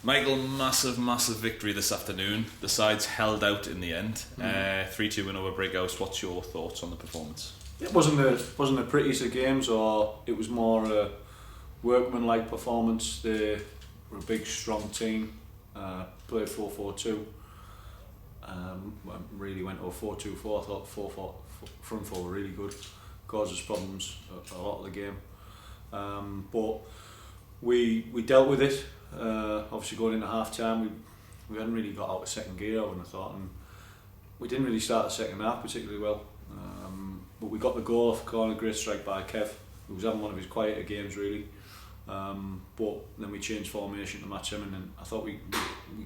Michael, massive victory this afternoon. The sides held out in the end. 3-2 win over Brighouse. What's your thoughts on the performance? It wasn't the prettiest of games, or it was more a workman-like performance. They were a big, strong team. Played 4-4-2. Really went over 4-2-4. I thought 4-4 front four were really good. Caused us problems a lot of the game. But we dealt with it. Obviously going into half time, we hadn't really got out of second gear, I wouldn't have thought, and we didn't really start the second half particularly well. But we got the goal off corner, great strike by Kev, who was having one of his quieter games really. But then we changed formation to match him, and then I thought we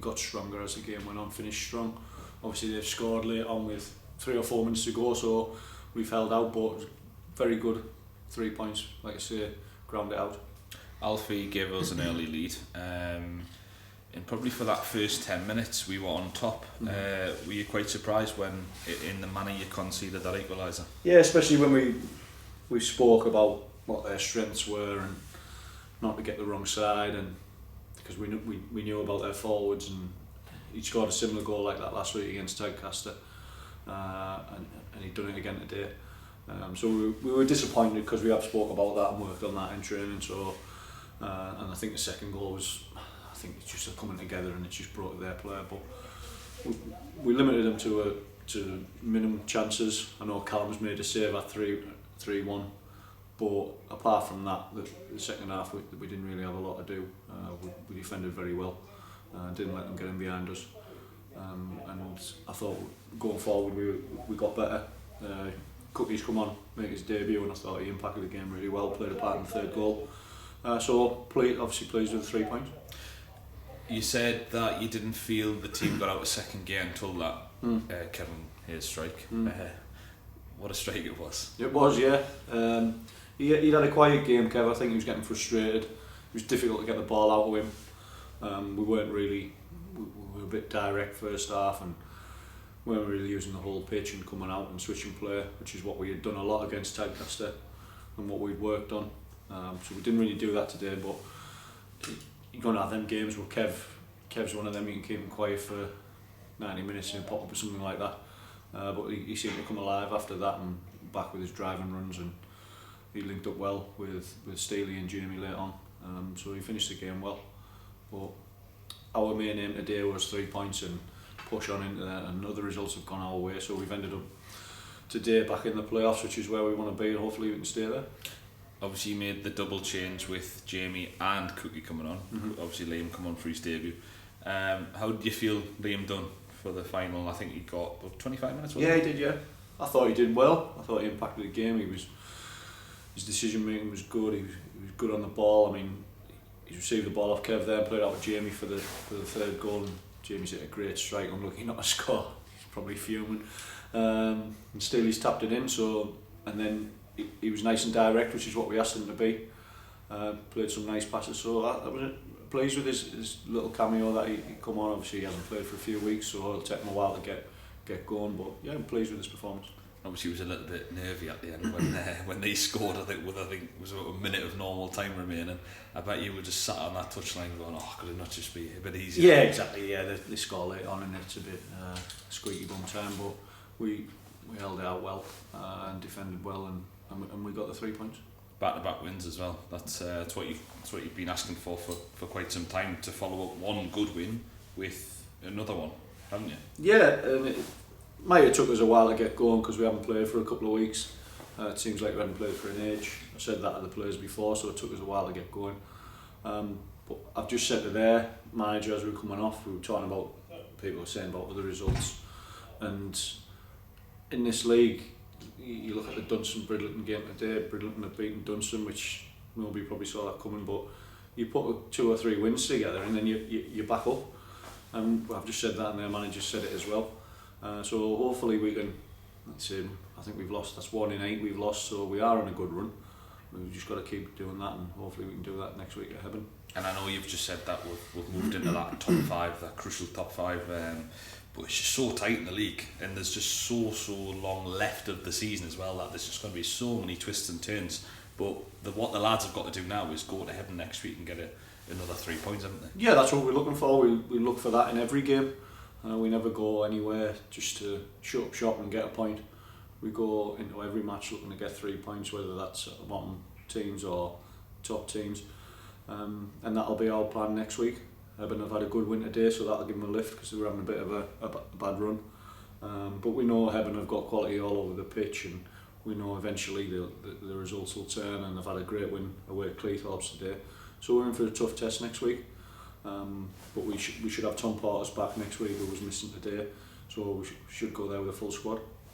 got stronger as the game went on, finished strong. Obviously they've scored late on with 3 or 4 minutes to go, so we've held out, but very good 3 points, like I say, ground it out. Alfie gave us an early lead, and probably for that first 10 minutes we were on top. Were you quite surprised when, in the manner you conceded that equaliser? Yeah, especially when we spoke about what their strengths were and not to get the wrong side, and because we knew about their forwards, and he scored a similar goal like that last week against Tadcaster, and he'd done it again today. So we were disappointed because we have spoke about that and worked on that in training. So and I think the second goal was, I think it's just a coming together and it just brought their player. But we limited them to minimum chances. I know Callum's made a save at 3-1, but apart from that, the second half we didn't really have a lot to do. We defended very well, didn't let them get in behind us, and I thought going forward we got better. Cookie's come on, make his debut, and I thought he impacted the game really well, played a part in the third goal. So obviously pleased with the 3 points. You said that you didn't feel the team got out of second gear until that Kevin Hayes strike. What a strike it was. It was, yeah. He'd had a quiet game, Kev. I think he was getting frustrated. It was difficult to get the ball out of him. We were a bit direct first half, and we weren't really using the whole pitch and coming out and switching play, which is what we had done a lot against Tadcaster and what we'd worked on. So we didn't really do that today, but you're going to have them games where Kev's one of them, you can keep him quiet for 90 minutes and pop up with something like that. But he seemed to come alive after that and back with his driving runs, and he linked up well with Steely and Jamie later on. So he finished the game well. But our main aim today was 3 points and push on into that, and other results have gone our way, so we've ended up today back in the playoffs, which is where we want to be, and hopefully we can stay there. Obviously you made the double change with Jamie and Cookie coming on. Obviously Liam come on for his debut. How did you feel Liam done for the final? I think he got about 25 minutes, wasn't he? Yeah, he did, yeah. I thought he did well. I thought he impacted the game. His decision making was good. He was good on the ball. I mean, he received the ball off Kev there and played out with Jamie for the third goal, and Jamie's hit a great strike, unlucky not to score. He's probably fuming. And still he's tapped it in, and then he was nice and direct, which is what we asked him to be. Played some nice passes, so I was pleased with his little cameo that he come on. Obviously he hasn't played for a few weeks, so it'll take him a while to get going, but yeah, I'm pleased with his performance. Obviously he was a little bit nervy at the end when they scored. I think it was about a minute of normal time remaining. I bet you were just sat on that touchline going, oh, could it not just be a bit easier? Yeah, exactly. Yeah, they score late on and it's a bit squeaky bum time, but we held it out well and defended well, and we got the 3 points. Back-to-back wins as well. That's what you've been asking for quite some time, to follow up one good win with another one, haven't you? Yeah, it might have took us a while to get going because we haven't played for a couple of weeks. It seems like we haven't played for an age. I said that to the players before, so it took us a while to get going. But I've just said to their manager as we were coming off, we were talking about, people were saying about other results, and in this league, you look at the Dunstan-Bridleton game today. Bridleton have beaten Dunstan, which nobody probably saw that coming, but you put 2 or 3 wins together and then you back up. And I've just said that, and their manager said it as well. So hopefully we can, I think we've lost, that's 1 in 8 we've lost, so we are on a good run. We've just got to keep doing that, and hopefully we can do that next week at Hebburn. And I know you've just said that we've moved into that top 5, that crucial top 5, but it's just so tight in the league, and there's just so long left of the season as well, that there's just going to be so many twists and turns. But what the lads have got to do now is go to Hebburn next week and get another 3 points, haven't they? Yeah, that's what we're looking for. We look for that in every game. We never go anywhere just to shut up shop and get a point. We go into every match looking to get 3 points, whether that's bottom teams or top teams. And that'll be our plan next week. Eben have had a good win today, so that'll give them a lift because they were having a bit of a bad run. But we know Eben have got quality all over the pitch, and we know eventually the results will turn, and they've had a great win away at Cleethorpes today. So we're in for a tough test next week. But we should have Tom Porter's back next week, who was missing today. So we should go there with a full squad.